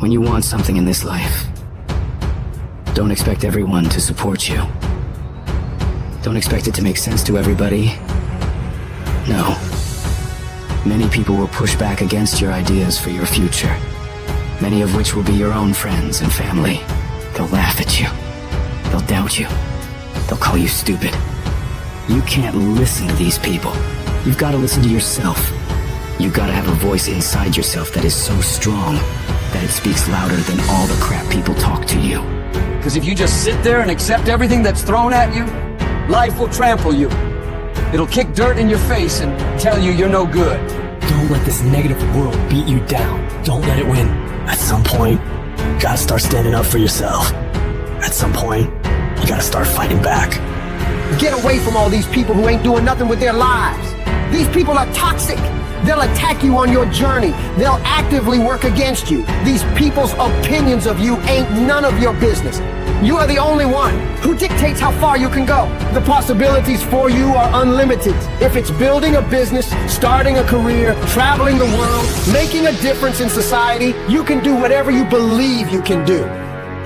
When you want something in this life, don't expect everyone to support you. Don't expect it to make sense to everybody. No. Many people will push back against your ideas for your future, many of which will be your own friends and family. They'll laugh at you. They'll doubt you. They'll call you stupid. You can't listen to these people. You've got to listen to yourself. You've got to have a voice inside yourself that is so strong that it speaks louder than all the crap people talk to you. Because if you just sit there and accept everything that's thrown at you, life will trample you. It'll kick dirt in your face and tell you you're no good. Don't let this negative world beat you down. Don't let it win. At some point, you gotta start standing up for yourself. At some point, you gotta start fighting back. Get away from all these people who ain't doing nothing with their lives. These people are toxic. They'll attack you on your journey. They'll actively work against you. These people's opinions of you ain't none of your business. You are the only one who dictates how far you can go. The possibilities for you are unlimited. If it's building a business, starting a career, traveling the world, making a difference in society, you can do whatever you believe you can do.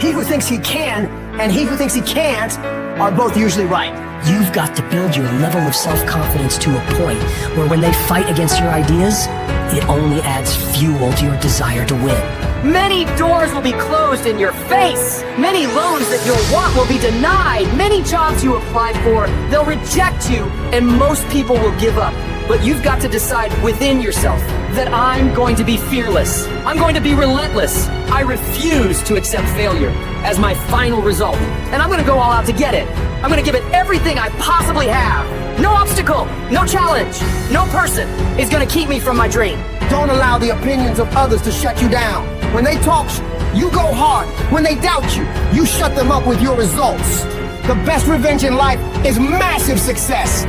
He who thinks he can and he who thinks he can't are both usually right. You've got to build your level of self-confidence to a point where when they fight against your ideas, it only adds fuel to your desire to win. Many doors will be closed in your face. Many loans that you'll want will be denied. Many jobs you apply for, they'll reject you, and most people will give up. But you've got to decide within yourself that I'm going to be fearless. I'm going to be relentless. I refuse to accept failure as my final result. And I'm going to go all out to get it. I'm going to give it everything I possibly have. No obstacle, no challenge, no person is going to keep me from my dream. Don't allow the opinions of others to shut you down. When they talk, you go hard. When they doubt you, you shut them up with your results. The best revenge in life is massive success.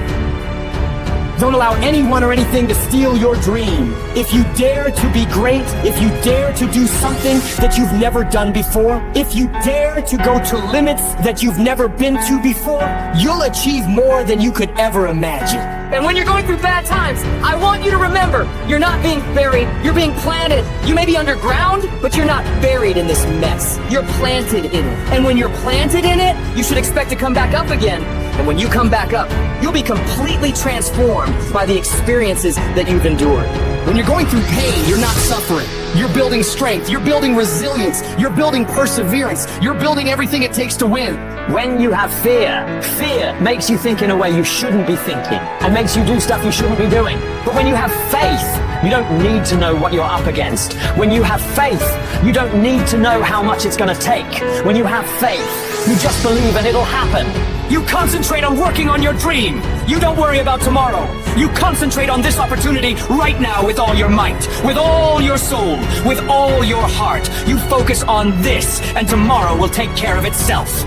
Don't allow anyone or anything to steal your dream. If you dare to be great, if you dare to do something that you've never done before, if you dare to go to limits that you've never been to before, you'll achieve more than you could ever imagine. And when you're going through bad times, I want you to remember, you're not being buried, you're being planted. You may be underground, but you're not buried in this mess. You're planted in it. And when you're planted in it, you should expect to come back up again. And when you come back up, you'll be completely transformed by the experiences that you've endured. When you're going through pain, you're not suffering. You're building strength. You're building resilience. You're building perseverance. You're building everything it takes to win. When you have fear, fear makes you think in a way you shouldn't be thinking and makes you do stuff you shouldn't be doing. But when you have faith, you don't need to know what you're up against. When you have faith, you don't need to know how much it's going to take. When you have faith, you just believe and it'll happen. You concentrate on working on your dream. You don't worry about tomorrow. You concentrate on this opportunity right now with all your might, with all your soul, with all your heart. You focus on this, and tomorrow will take care of itself.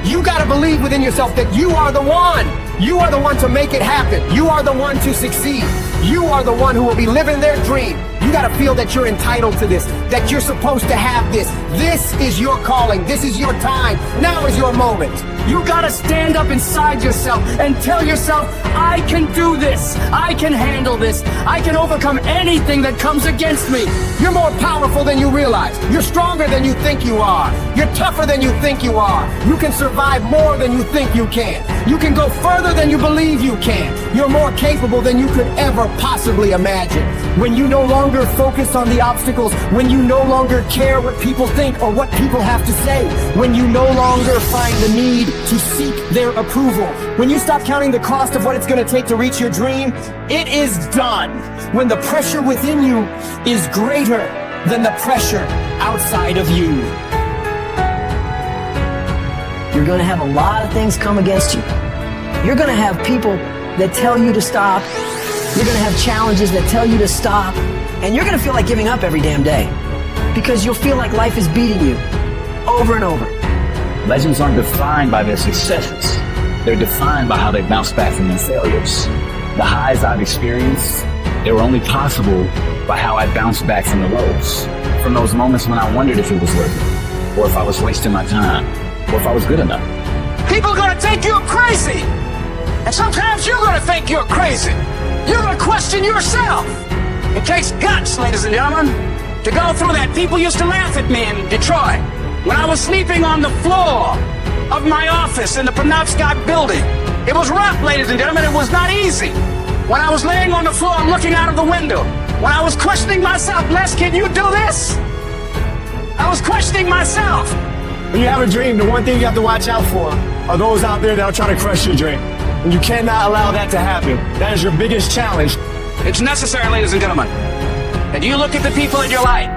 You gotta believe within yourself that you are the one. You are the one to make it happen. You are the one to succeed. You are the one who will be living their dream. You gotta feel that you're entitled to this, that you're supposed to have this. This is your calling. This is your time. Now is your moment. You gotta stand up inside yourself and tell yourself, I can do this. I can handle this. I can overcome anything that comes against me. You're more powerful than you realize. You're stronger than you think you are. You're tougher than you think you are. You can survive more than you think you can. You can go further than you believe you can. You're more capable than you could ever possibly imagine. When you no longer focus on the obstacles, when you no longer care what people think or what people have to say, when you no longer find the need to seek their approval, when you stop counting the cost of what it's going to take to reach your dream, it is done. When the pressure within you is greater than the pressure outside of you. You're going to have a lot of things come against you. You're going to have people that tell you to stop. You're going to have challenges that tell you to stop. And you're going to feel like giving up every damn day because you'll feel like life is beating you over and over. Legends aren't defined by their successes. They're defined by how they bounce back from their failures. The highs I've experienced, they were only possible by how I bounced back from the lows. From those moments when I wondered if it was worth it, or if I was wasting my time, or if I was good enough. People are gonna think you're crazy. And sometimes you're gonna think you're crazy. You're gonna question yourself. It takes guts, ladies and gentlemen, To go through that, people used to laugh at me in Detroit. When I was sleeping on the floor of my office in the Penobscot building. It was rough, ladies and gentlemen. It was not easy. When I was laying on the floor looking out of the window, when I was questioning myself, Les, can you do this? I was questioning myself. When you have a dream, the one thing you have to watch out for are those out there that are trying to crush your dream. And you cannot allow that to happen. That is your biggest challenge. It's necessary, ladies and gentlemen, that you look at the people in your life.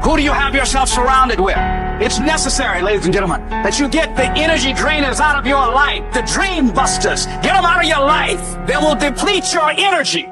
Who do you have yourself surrounded with? It's necessary, ladies and gentlemen, that you get the energy drainers out of your life, the dream busters. Get them out of your life. They will deplete your energy.